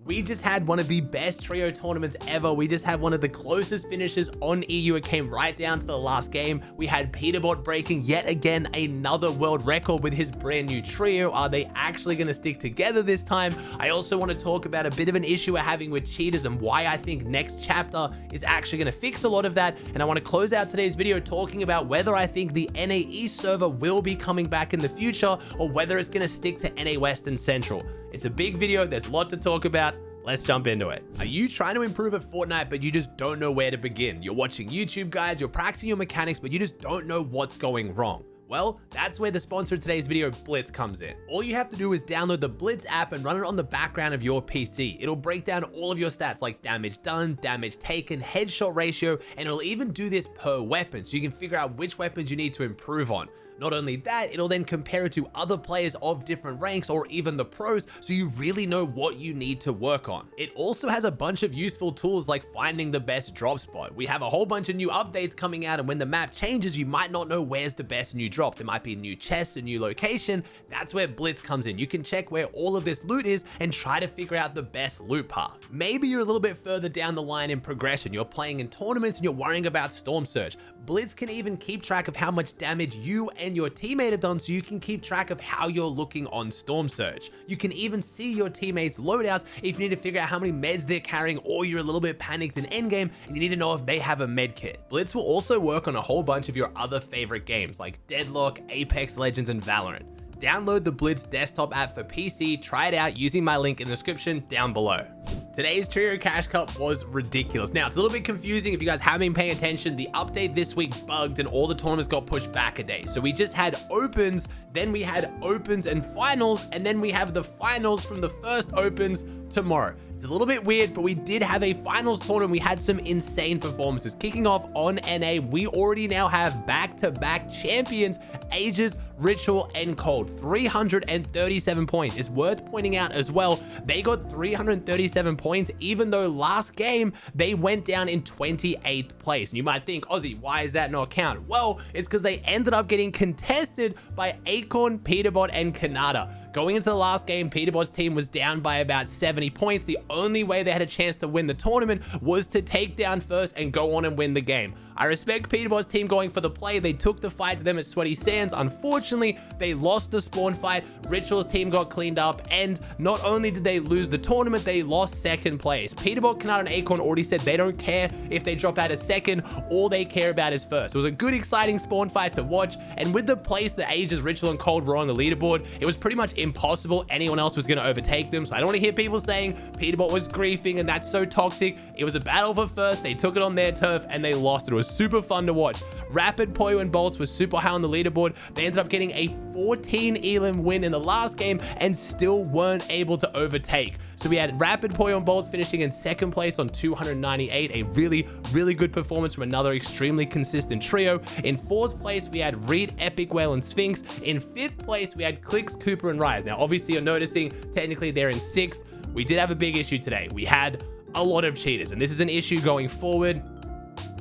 We just had one of the best trio tournaments ever. We just had one of the closest finishes on EU. It came right down to the last game. We had Peterbot breaking yet again another world record with his brand new trio. Are they actually going to stick together this time? I also want to talk about a bit of an issue we're having with cheaters and why I think next chapter is actually going to fix a lot of that. And I want to close out today's video talking about whether I think the NA East server will be coming back in the future or whether it's going to stick to NA West and Central. It's a big video. There's a lot to talk about. Let's jump into it. Are you trying to improve at Fortnite, but you just don't know where to begin? You're watching YouTube guys, you're practicing your mechanics, but you just don't know what's going wrong. Well, that's where the sponsor of today's video, Blitz, comes in. All you have to do is download the Blitz app and run it on the background of your PC. It'll break down all of your stats like damage done, damage taken, headshot ratio, and it'll even do this per weapon, so you can figure out which weapons you need to improve on. Not only that, it'll then compare it to other players of different ranks or even the pros, so you really know what you need to work on. It also has a bunch of useful tools like finding the best drop spot. We have a whole bunch of new updates coming out, and when the map changes, you might not know where's the best new drop. There might be a new chest, a new location. That's where Blitz comes in. You can check where all of this loot is and try to figure out the best loot path. Maybe you're a little bit further down the line in progression. You're playing in tournaments and you're worrying about Storm Surge. Blitz can even keep track of how much damage you and your teammate have done, so you can keep track of how you're looking on Storm Surge. You can even see your teammates' loadouts if you need to figure out how many meds they're carrying, or you're a little bit panicked in endgame and you need to know if they have a med kit. Blitz will also work on a whole bunch of your other favorite games like Deadlock, Apex Legends, and Valorant. Download the Blitz desktop app for PC, try it out using my link in the description down below. Today's Trio Cash Cup was ridiculous. Now, it's a little bit confusing if you guys haven't been paying attention. The update this week bugged and all the tournaments got pushed back a day. So we just had opens, then we had opens and finals, and then we have the finals from the first opens tomorrow. It's a little bit weird, but we did have a finals tournament. We had some insane performances. Kicking off on NA, we already now have back-to-back champions, Aegis, Ritual, and Cold. 337 points. It's worth pointing out as well, they got 337 points, even though last game, they went down in 28th place. And you might think, Aussie, why is that not count? Well, it's because they ended up getting contested by Acorn, Peterbot, and Canada. Going into the last game, Peterbot's team was down by about 70 points. The only way they had a chance to win the tournament was to take down first and go on and win the game. I respect Peterbot's team going for the play. They took the fight to them at Sweaty Sands. Unfortunately, they lost the spawn fight. Ritual's team got cleaned up, and not only did they lose the tournament, they lost second place. Peterbot, Canada, and Acorn already said they don't care if they drop out a second. All they care about is first. It was a good, exciting spawn fight to watch, and with the place that Aegis, Ritual, and Cold were on the leaderboard, it was pretty much impossible anyone else was going to overtake them. So I don't want to hear people saying Peterbot was griefing and that's so toxic. It was a battle for first. They took it on their turf and they lost it. It was super fun to watch. Rapid, Poyo, and Bolts was super high on the leaderboard. They ended up getting a 14 elim win in the last game and still weren't able to overtake. So we had Rapid, Poyo, and Bolts finishing in second place on 298. A really, really good performance from another extremely consistent trio. In fourth place, we had Reed, Epic Whale, and Sphinx. In fifth place, we had Clicks, Cooper, and Rise. Now, obviously, you're noticing technically they're in sixth. We did have a big issue today. We had a lot of cheaters, and this is an issue going forward.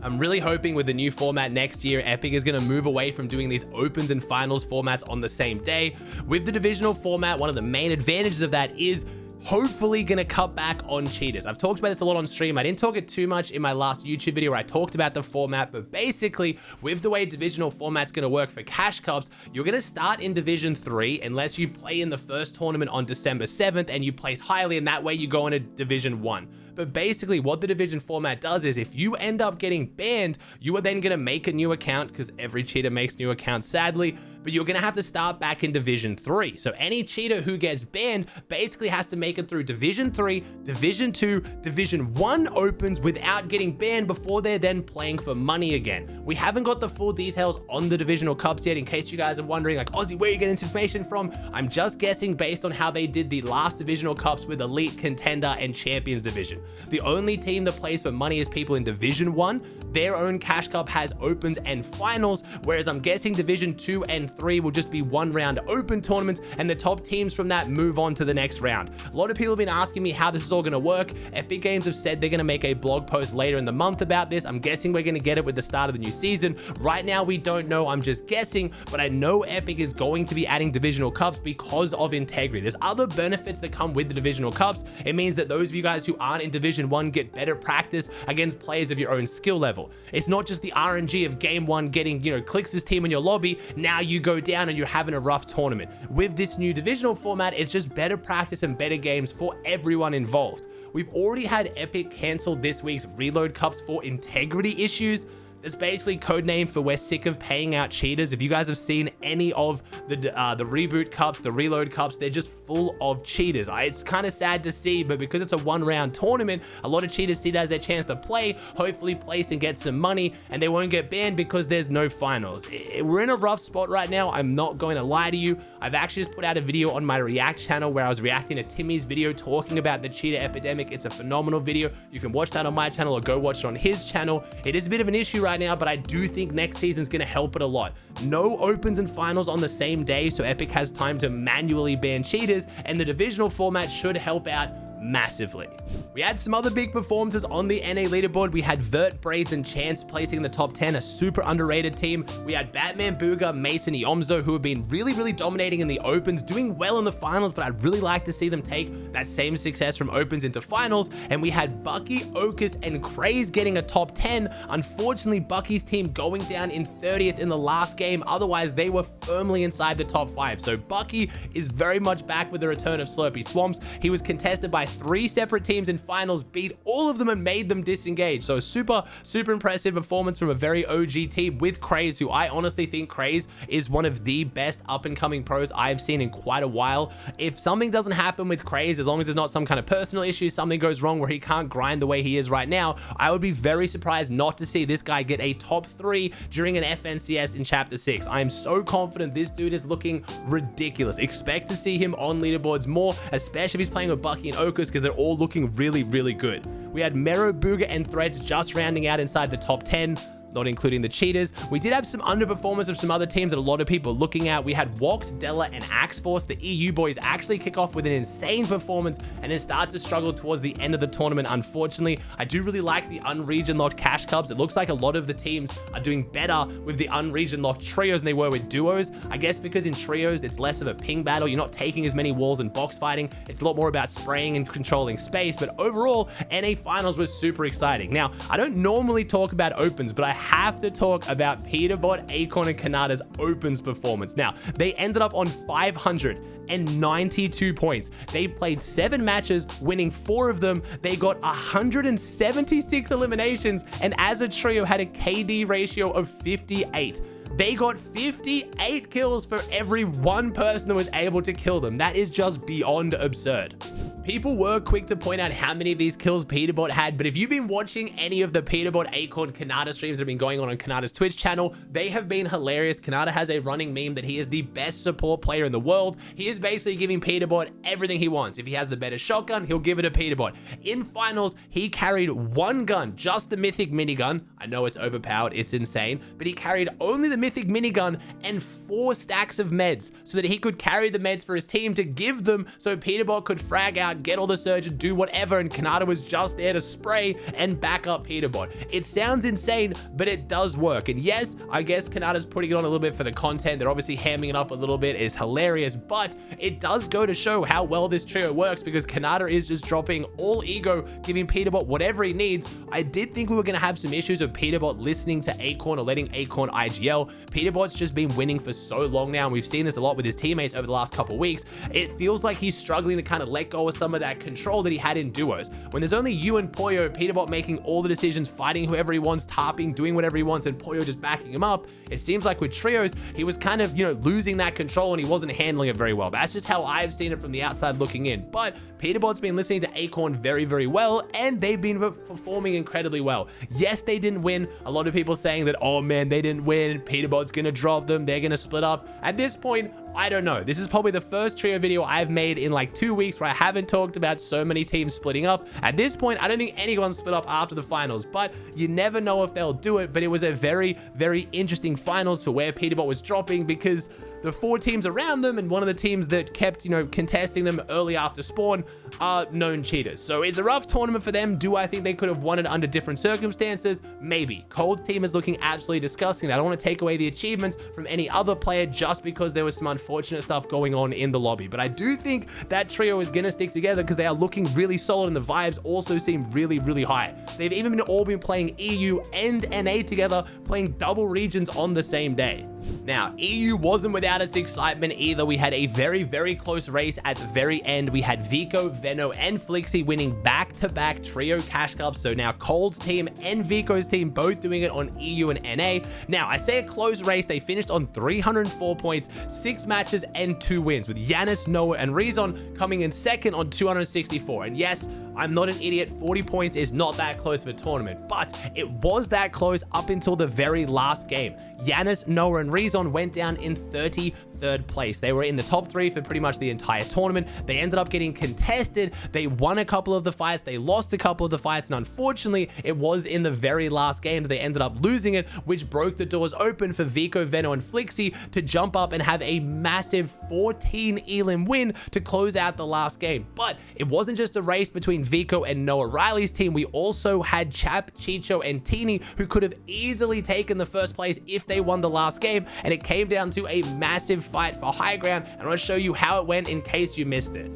I'm really hoping with the new format next year, Epic is going to move away from doing these opens and finals formats on the same day. With the divisional format, one of the main advantages of that is hopefully going to cut back on cheaters. I've talked about this a lot on stream. I didn't talk it too much in my last YouTube video where I talked about the format, but basically with the way divisional format's going to work for Cash Cups, you're going to start in Division 3 unless you play in the first tournament on December 7th and you place highly, and that way you go into Division 1. But basically what the division format does is if you end up getting banned, you are then going to make a new account, because every cheater makes new accounts sadly, but you're going to have to start back in Division 3. So any cheater who gets banned basically has to make it through Division 3, Division 2, Division 1 opens without getting banned before they're then playing for money again. We haven't got the full details on the divisional cups yet, in case you guys are wondering, like, Aussie, where are you getting this information from? I'm just guessing based on how they did the last divisional cups with Elite, Contender, and Champions Division. The only team that plays for money is people in Division 1. Their own Cash Cup has opens and finals, whereas I'm guessing Division 2 and 3 will just be 1 round open tournaments, and the top teams from that move on to the next round. A lot of people have been asking me how this is all going to work. Epic Games have said they're going to make a blog post later in the month about this. I'm guessing we're going to get it with the start of the new season. Right now, we don't know. I'm just guessing, but I know Epic is going to be adding divisional cups because of integrity. There's other benefits that come with the divisional cups. It means that those of you guys who aren't in Division 1 get better practice against players of your own skill level. It's not just the RNG of game 1 getting, Clix's team in your lobby. Now you go down and you're having a rough tournament. With this new divisional format, it's just better practice and better games for everyone involved. We've already had Epic cancel this week's reload cups for integrity issues. It's basically codename for we're sick of paying out cheaters. If you guys have seen any of the reboot cups, the reload cups, they're just full of cheaters. It's kind of sad to see, but because it's a 1-round tournament, a lot of cheaters see that as their chance to play, hopefully place and get some money, and they won't get banned because there's no finals. We're in a rough spot right now. I'm not going to lie to you. I've actually just put out a video on my React channel where I was reacting to Timmy's video talking about the cheater epidemic. It's a phenomenal video. You can watch that on my channel or go watch it on his channel. It is a bit of an issue right now, but I do think next season's going to help it a lot. No opens and finals on the same day, so Epic has time to manually ban cheaters, and the divisional format should help out massively. We had some other big performances on the NA leaderboard. We had Vert, Braids, and Chance placing in the top 10, a super underrated team. We had Batman, Booga, Mason, Iomzo, who have been really dominating in the opens, doing well in the finals, but I'd really like to see them take that same success from opens into finals. And we had Bucky, Okus, and Craze getting a top 10. Unfortunately, Bucky's team going down in 30th in the last game. Otherwise, they were firmly inside the top 5. So Bucky is very much back with the return of Slurpy Swamps. He was contested by 3 separate teams in finals, beat all of them and made them disengage. So super impressive performance from a very OG team with Craze, who I honestly think Craze is one of the best up and coming pros I've seen in quite a while. If something doesn't happen with Craze, as long as there's not some kind of personal issue, something goes wrong where he can't grind the way he is right now, I would be very surprised not to see this guy get a top 3 during an FNCS in Chapter 6. I am so confident this dude is looking ridiculous. Expect to see him on leaderboards more, especially if he's playing with Bucky and Okus, because they're all looking really good. We had Mero, Booga, and Threads just rounding out inside the top 10. Not including the cheaters. We did have some underperformance of some other teams that a lot of people are looking at. We had Wox, Della, and Axe Force. The EU boys actually kick off with an insane performance and then start to struggle towards the end of the tournament, unfortunately. I do really like the unregion locked cash cubs. It looks like a lot of the teams are doing better with the unregion locked trios than they were with duos. I guess because in trios, it's less of a ping battle. You're not taking as many walls and box fighting. It's a lot more about spraying and controlling space. But overall, NA finals was super exciting. Now, I don't normally talk about opens, but I have to talk about Peterbot, Acorn, and Kanata's opens performance. Now, they ended up on 592 points. They played 7 matches, winning 4 of them. They got 176 eliminations, and as a trio had a KD ratio of 58. They got 58 kills for every 1 person that was able to kill them. That is just beyond absurd. People were quick to point out how many of these kills Peterbot had, but if you've been watching any of the Peterbot, Acorn, Kanata streams that have been going on Kanata's Twitch channel, they have been hilarious. Kanata has a running meme that he is the best support player in the world. He is basically giving Peterbot everything he wants. If he has the better shotgun, he'll give it to Peterbot. In finals, he carried 1 gun, just the mythic minigun. I know it's overpowered, it's insane, but he carried only the mythic minigun and 4 stacks of meds so that he could carry the meds for his team to give them so Peterbot could frag out, get all the surge and do whatever, and Kanata was just there to spray and back up Peterbot. It sounds insane, but it does work. And yes, I guess Kanata's putting it on a little bit for the content. They're obviously hamming it up a little bit. It's hilarious, but it does go to show how well this trio works because Kanata is just dropping all ego, giving Peterbot whatever he needs. I did think we were going to have some issues with Peterbot listening to Acorn or letting Acorn IGL. Peterbot's just been winning for so long now, and we've seen this a lot with his teammates over the last couple weeks. It feels like he's struggling to kind of let go of some of that control that he had in duos. When there's only you and Poyo, Peterbot making all the decisions, fighting whoever he wants, tarping, doing whatever he wants, and Poyo just backing him up, it seems like with trios, he was kind of, losing that control and he wasn't handling it very well. That's just how I've seen it from the outside looking in. But Peterbot's been listening to Acorn very well, and they've been performing incredibly well. Yes, they didn't win. A lot of people saying that, oh man, they didn't win. Peterbot's gonna drop them. They're gonna split up. At this point, I don't know. This is probably the first trio video I've made in like 2 weeks where I haven't talked about so many teams splitting up. At this point, I don't think anyone split up after the finals, but you never know if they'll do it. But it was a very, very interesting finals for where Peterbot was dropping, because the 4 teams around them and one of the teams that kept, contesting them early after spawn are known cheaters. So it's a rough tournament for them. Do I think they could have won it under different circumstances? Maybe. Cold team is looking absolutely disgusting. I don't want to take away the achievements from any other player just because there was some unfortunate stuff going on in the lobby. But I do think that trio is going to stick together because they are looking really solid and the vibes also seem really, really high. They've even all been playing EU and NA together, playing double regions on the same day. Now, EU wasn't without its excitement either. We had a very, very close race at the very end. We had Vico, Veno, and Flixie winning back-to-back trio cash cups. So now Cold's team and Vico's team both doing it on EU and NA. Now, I say a close race. They finished on 304 points, 6 matches, and 2 wins, with Yanis, Noah, and Rezon coming in second on 264. And yes, I'm not an idiot. 40 points is not that close of a tournament, but it was that close up until the very last game. Yanis, Noah, and Rezon went down in 33rd place. They were in the top 3 for pretty much the entire tournament. They ended up getting contested. They won a couple of the fights. They lost a couple of the fights. And unfortunately, it was in the very last game that they ended up losing it, which broke the doors open for Vico, Veno, and Flixie to jump up and have a massive 14 elim win to close out the last game. But it wasn't just a race between Vico and Noah Riley's team. We also had Chap, Chicho, and Teeny, who could have easily taken the first place if they won the last game, and it came down to a massive fight for high ground, and I want to show you how it went in case you missed it.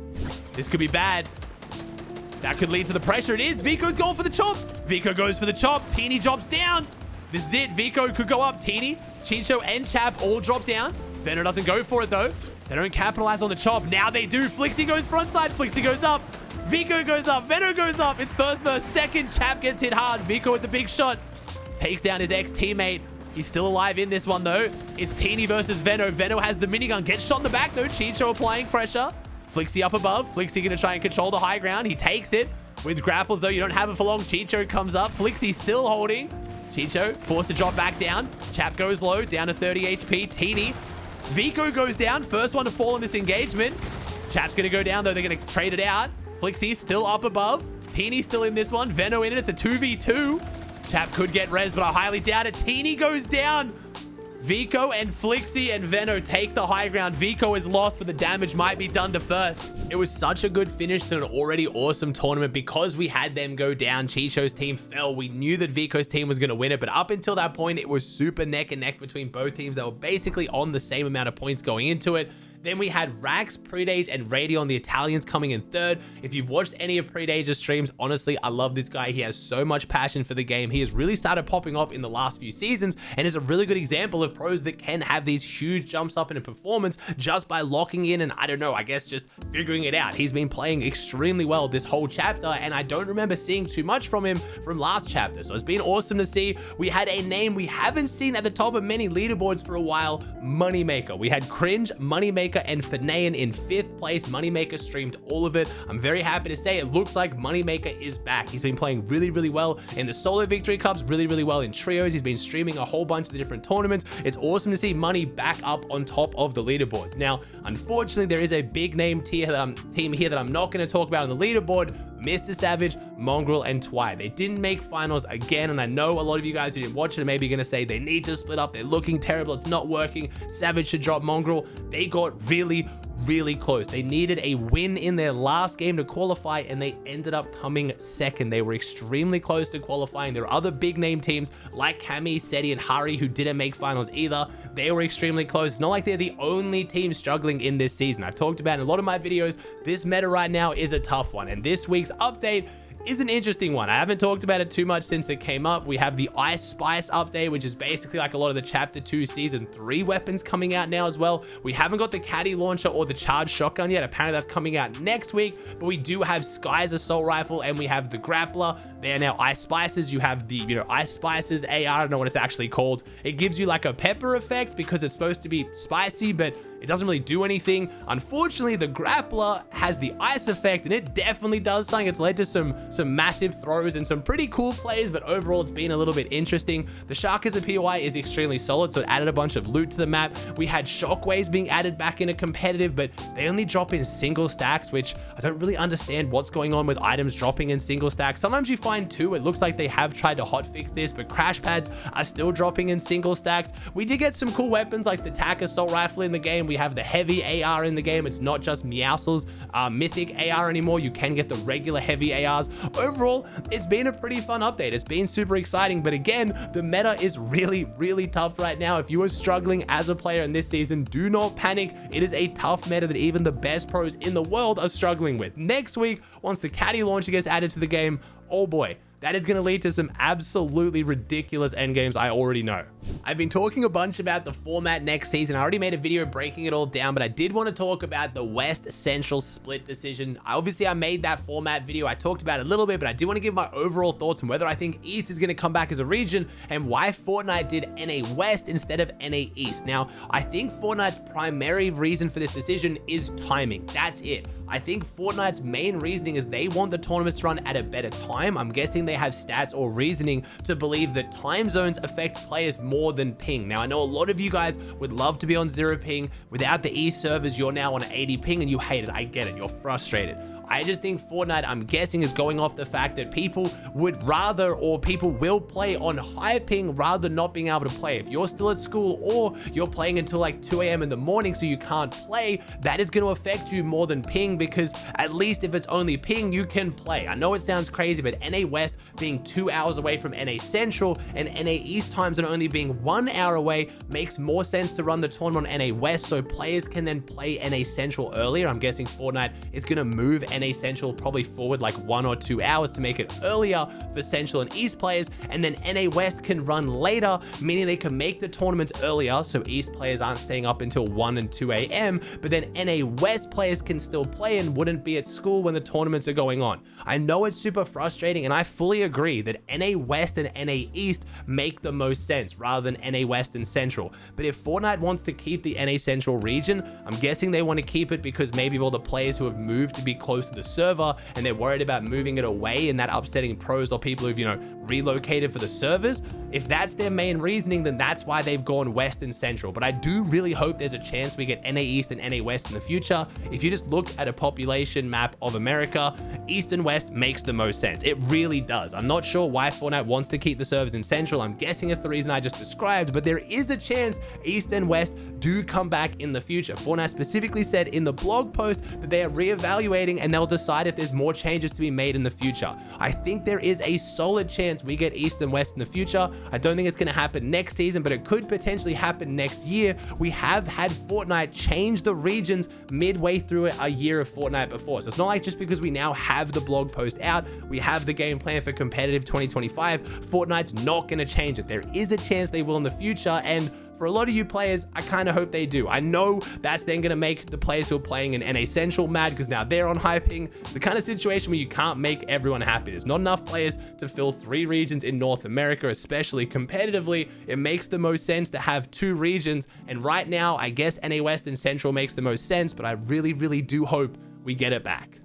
This could be bad. That could lead to the pressure. It is. Vico's going for the chop. Vico goes for the chop. Teeny drops down. This is it. Vico could go up. Teeny, Chicho, and Chap all drop down. Veno doesn't go for it, though. They don't capitalize on the chop. Now they do. Flixie goes frontside. Flixie goes up. Vico goes up. Veno goes up. It's first versus second. Chap gets hit hard. Vico with the big shot. Takes down his ex-teammate. He's still alive in this one, though. It's Teeny versus Veno. Veno has the minigun. Gets shot in the back, though. Chicho applying pressure. Flixie up above. Flixie going to try and control the high ground. He takes it. With grapples, though, you don't have it for long. Chicho comes up. Flixie still holding. Chicho forced to drop back down. Chap goes low. Down to 30 HP. Teeny. Vico goes down. First one to fall in this engagement. Chap's going to go down, though. They're going to trade it out. Flixie still up above. Teeny still in this one. Veno in it. It's a 2v2. Chap could get res, but I highly doubt it. Teeny goes down. Vico and Flixie and Veno take the high ground. Vico is lost, but the damage might be done to first. It was such a good finish to an already awesome tournament because we had them go down. Chicho's team fell. We knew that Vico's team was going to win it, but up until that point, it was super neck and neck between both teams. They were basically on the same amount of points going into it. Then we had Rax, Predage, and Radion, the Italians, coming in third. If you've watched any of Predage's streams, honestly, I love this guy. He has so much passion for the game. He has really started popping off in the last few seasons and is a really good example of pros that can have these huge jumps up in a performance just by locking in and, I don't know, I guess just figuring it out. He's been playing extremely well this whole chapter, and I don't remember seeing too much from him from last chapter. So it's been awesome to see. We had a name we haven't seen at the top of many leaderboards for a while, Moneymaker. We had Cringe, Moneymaker, and Fanayan in 5th place. Moneymaker streamed all of it. I'm very happy to say it looks like Moneymaker is back. He's been playing really, really well in the solo victory cups, really, really well in trios. He's been streaming a whole bunch of the different tournaments. It's awesome to see Money back up on top of the leaderboards. Now, unfortunately, there is a big name team here that I'm not going to talk about on the leaderboard. Mr. Savage, Mongrel, and Twy. They didn't make finals again, and I know a lot of you guys who didn't watch it are maybe going to say they need to split up. They're looking terrible. It's not working. Savage should drop Mongrel. They got really, really close. They needed a win in their last game to qualify, and they ended up coming second. They were extremely close to qualifying. There are other big name teams like Kami, Seti, and Hari who didn't make finals either. They were extremely close. It's not like they're the only team struggling in this season. I've talked about in a lot of my videos, this meta right now is a tough one, and this week's update is an interesting one. I haven't talked about it too much since it came up. We have the Ice Spice update, which is basically like a lot of the Chapter 2 Season 3 weapons coming out now as well. We haven't got the Caddy Launcher or the Charged Shotgun yet. Apparently that's coming out next week, but we do have Sky's Assault Rifle and we have the Grappler. They are now Ice Spices. You have the, Ice Spices AR. I don't know what it's actually called. It gives you like a pepper effect because it's supposed to be spicy, but it doesn't really do anything. Unfortunately, the grappler has the ice effect, and it definitely does something. It's led to some massive throws and some pretty cool plays, but overall it's been a little bit interesting. The shark as a POI is extremely solid, so it added a bunch of loot to the map. We had shockwaves being added back into competitive, but they only drop in single stacks, which I don't really understand what's going on with items dropping in single stacks. Sometimes you find two. It looks like they have tried to hotfix this, but crash pads are still dropping in single stacks. We did get some cool weapons like the TAC assault rifle in the game. We have the heavy AR in the game. It's not just Meowscles mythic AR anymore. You can get the regular heavy ARs. Overall, it's been a pretty fun update. It's been super exciting, but again, the meta is really tough right now. If you are struggling as a player in this season, do not panic. It is a tough meta that even the best pros in the world are struggling with. Next week, once the caddy launcher gets added to the game, oh boy, that is going to lead to some absolutely ridiculous endgames, I already know. I've been talking a bunch about the format next season. I already made a video breaking it all down, but I did want to talk about the West Central split decision. Obviously, I made that format video. I talked about it a little bit, but I do want to give my overall thoughts on whether I think East is going to come back as a region and why Fortnite did NA West instead of NA East. Now, I think Fortnite's primary reason for this decision is timing. That's it. I think Fortnite's main reasoning is they want the tournaments to run at a better time. I'm guessing they have stats or reasoning to believe that time zones affect players more than ping. Now, I know a lot of you guys would love to be on 0 ping. Without the East servers, you're now on 80 ping and you hate it. I get it. You're frustrated. I just think Fortnite, I'm guessing, is going off the fact that people would rather, or people will play on high ping rather than not being able to play. If you're still at school or you're playing until like 2 a.m. in the morning so you can't play, that is going to affect you more than ping, because at least if it's only ping, you can play. I know it sounds crazy, but NA West being 2 hours away from NA Central and NA East time zone only being 1 hour away makes more sense to run the tournament on NA West so players can then play NA Central earlier. I'm guessing Fortnite is going to move NA Central probably forward like 1 or 2 hours to make it earlier for Central and East players, and then NA West can run later, meaning they can make the tournament earlier so East players aren't staying up until 1 and 2 a.m., but then NA West players can still play and wouldn't be at school when the tournaments are going on. I know it's super frustrating, and I fully agree that NA West and NA East make the most sense rather than NA West and Central, but if Fortnite wants to keep the NA Central region, I'm guessing they want to keep it because maybe all the players who have moved to be close to the server and they're worried about moving it away and that upsetting pros or people who've, you know, relocated for the servers. If that's their main reasoning, then that's why they've gone West and Central. But I do really hope there's a chance we get NA East and NA West in the future. If you just look at a population map of America, East and West makes the most sense. It really does. I'm not sure why Fortnite wants to keep the servers in Central. I'm guessing it's the reason I just described, but there is a chance East and West do come back in the future. Fortnite specifically said in the blog post that they are reevaluating and they'll decide if there's more changes to be made in the future. I think there is a solid chance we get East and West in the future. I don't think it's going to happen next season, but it could potentially happen next year. We have had Fortnite change the regions midway through a year of Fortnite before. So it's not like just because we now have the blog post out, we have the game plan for competitive 2025, Fortnite's not going to change it. There is a chance they will in the future, and for a lot of you players, I kind of hope they do. I know that's then going to make the players who are playing in NA Central mad because now they're on high ping. It's the kind of situation where you can't make everyone happy. There's not enough players to fill 3 regions in North America, especially competitively. It makes the most sense to have 2 regions. And right now, I guess NA West and Central makes the most sense, but I really do hope we get it back.